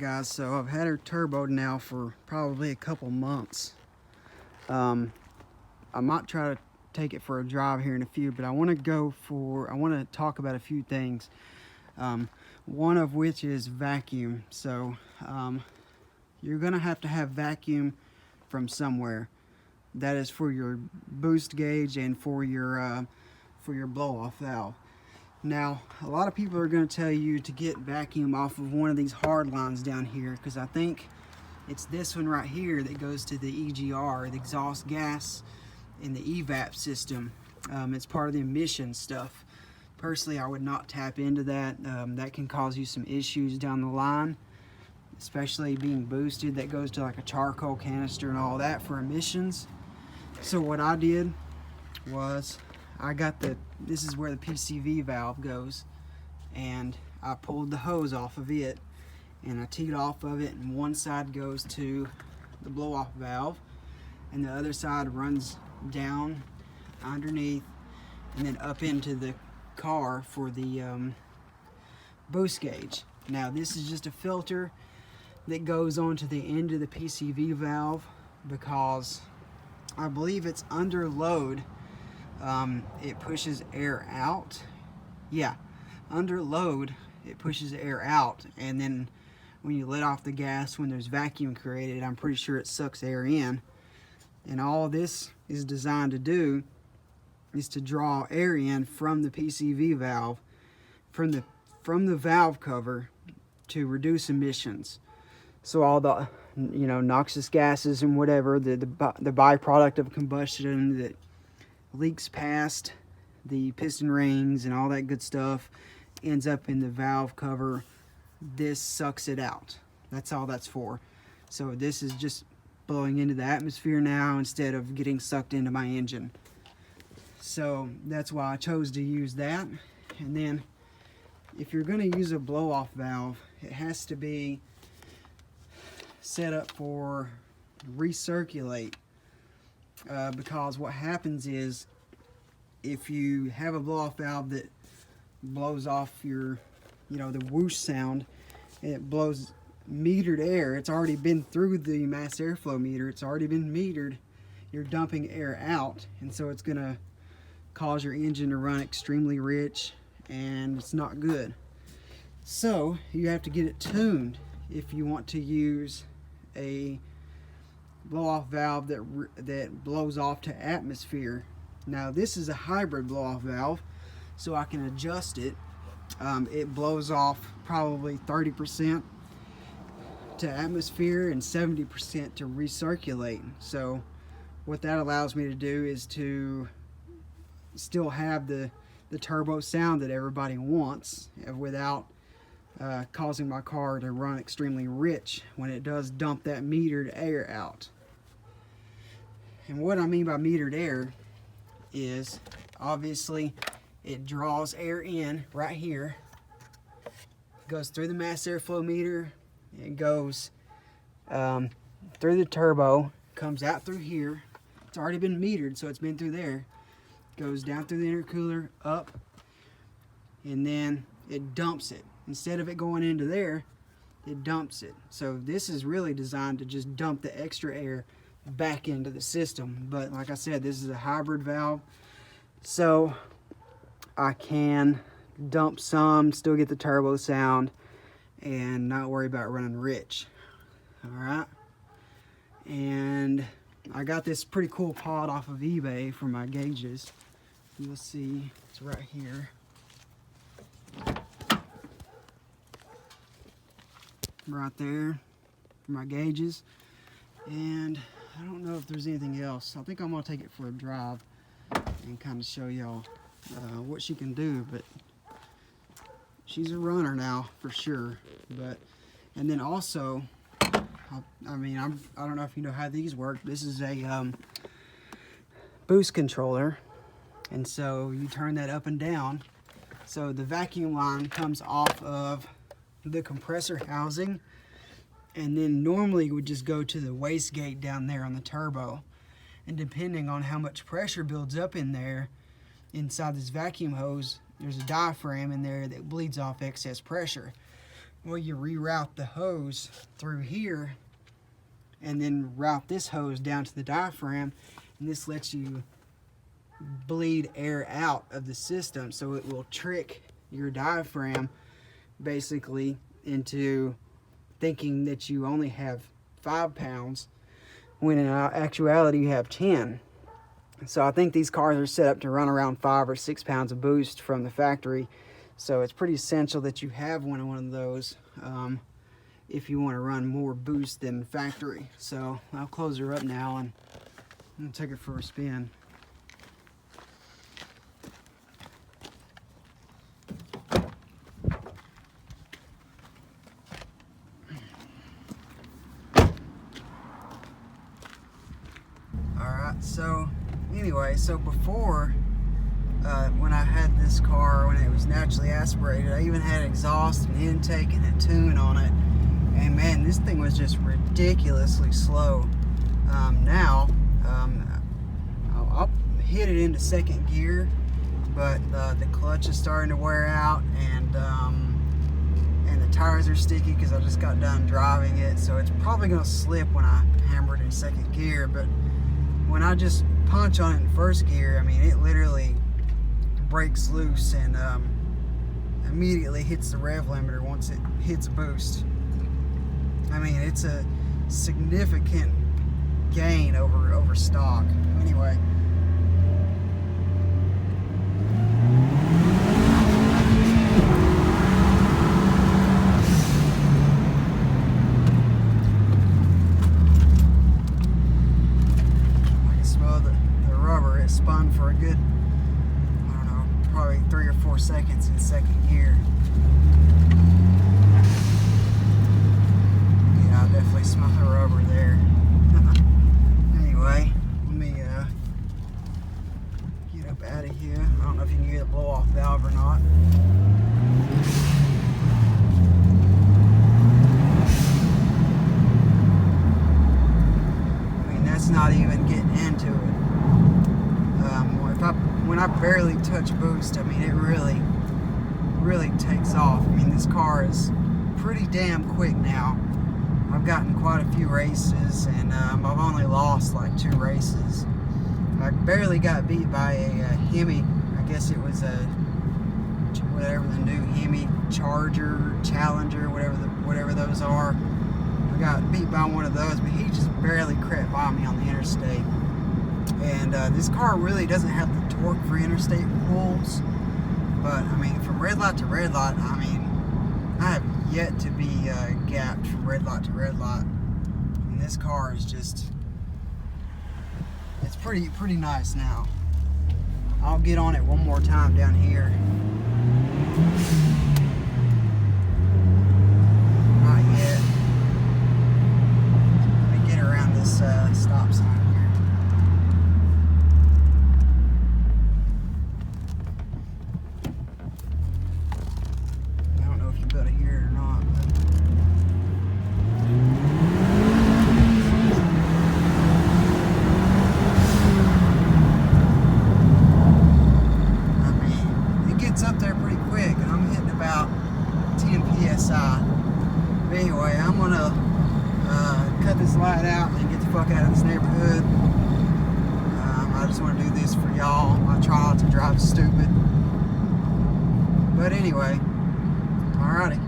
Guys, so I've had her turboed now for probably a couple months. I might try to take it for a drive here in a few, but I want to talk about a few things. One of which is vacuum. So you're gonna have to have vacuum from somewhere. That is for your boost gauge and for your blow-off valve. Now, a lot of people are going to tell you to get vacuum off of one of these hard lines down here, because I think it's this one right here that goes to the EGR, the exhaust gas in the evap system. It's part of the emission stuff. Personally, I would not tap into that. That can cause you some issues down the line, especially being boosted. That goes to like a charcoal canister and all that for emissions. So what I did was I got this is where the PCV valve goes, and I pulled the hose off of it and I teed off of it, and one side goes to the blow-off valve and the other side runs down underneath and then up into the car for the boost gauge. Now this is just a filter that goes onto the end of the PCV valve because I believe it's under load. It pushes air out. Yeah, under load it pushes air out, and then when you let off the gas, when there's vacuum created, I'm pretty sure it sucks air in. And all this is designed to do is to draw air in from the PCV valve, from the valve cover, to reduce emissions. So all the noxious gases and whatever, the byproduct of combustion that leaks past the piston rings and all that good stuff ends up in the valve cover. This sucks it out. That's all that's for. So this is just blowing into the atmosphere now instead of getting sucked into my engine. So that's why I chose to use that. And then if you're going to use a blow-off valve, it has to be set up for recirculate. Because what happens is, if you have a blow-off valve that blows off your, the whoosh sound, it blows metered air. It's already been through the mass airflow meter. It's already been metered. You're dumping air out, and so it's gonna cause your engine to run extremely rich, and it's not good. So you have to get it tuned if you want to use a blow-off valve that blows off to atmosphere. Now this is a hybrid blow-off valve, so I can adjust it. It blows off probably 30% to atmosphere and 70% to recirculate. So what that allows me to do is to still have the turbo sound that everybody wants without causing my car to run extremely rich when it does dump that metered air out. And what I mean by metered air is, obviously, it draws air in right here, goes through the mass airflow meter, it goes through the turbo, comes out through here. It's already been metered, so it's been through there. Goes down through the intercooler, up, and then it dumps it. Instead of it going into there, it dumps it. So this is really designed to just dump the extra air back into the system. But like I said, this is a hybrid valve, so I can dump some, still get the turbo sound, and not worry about running rich. Alright, and I got this pretty cool pod off of eBay for my gauges. You'll see it's right here. Right there for my gauges. And I don't know if there's anything else. I think I'm going to take it for a drive and kind of show y'all what she can do. But she's a runner now for sure. And then also, I don't know if you know how these work. This is a boost controller, and so you turn that up and down. So the vacuum line comes off of the compressor housing, and then normally it would just go to the wastegate down there on the turbo. And depending on how much pressure builds up in there inside this vacuum hose, there's a diaphragm in there that bleeds off excess pressure. well, you reroute the hose through here and then route this hose down to the diaphragm, and this lets you bleed air out of the system, so it will trick your diaphragm basically into thinking that you only have 5 pounds when in actuality you have 10. So I think these cars are set up to run around 5 or 6 pounds of boost from the factory, so it's pretty essential that you have one of those if you want to run more boost than factory. So I'll close her up now and I'm gonna take it for a spin. Alright, so anyway, so before when I had this car, when it was naturally aspirated, I even had exhaust and intake and a tune on it, and man, this thing was just ridiculously slow. Now I'll hit it into second gear, but the clutch is starting to wear out, and the tires are sticky because I just got done driving it, so it's probably going to slip when I hammer it in second gear. But when I just punch on it in first gear, I mean, it literally breaks loose and immediately hits the rev limiter once it hits boost. I mean, it's a significant gain over stock. Anyway. I can smell the rubber. It spun for a good, I don't know, probably 3 or 4 seconds in second gear. Yeah, I definitely smell the rubber there. Anyway, let me get up out of here. I don't know if you can hear the blow-off valve or not. I mean, that's not even getting into it. When I barely touch boost, I mean, it really takes off. I mean, this car is pretty damn quick now. I've gotten quite a few races, and I've only lost like 2 races. I barely got beat by a Hemi. I guess it was a whatever the new Hemi Charger, Challenger, whatever those are. I got beat by one of those, but he just barely crept by me on the interstate. And this car really doesn't have the torque for interstate pulls, but I mean, from red light to red light, I mean, I have yet to be gapped from red light to red light. And this car is just, it's pretty nice now. I'll get on it one more time down here. Not yet. Let me get around this stop sign here. I don't know if you better hear it or not, but up there pretty quick, and I'm hitting about 10 psi. But anyway, I'm gonna cut this light out and get the fuck out of this neighborhood. I just want to do this for y'all. I try not to drive stupid. But anyway, alrighty.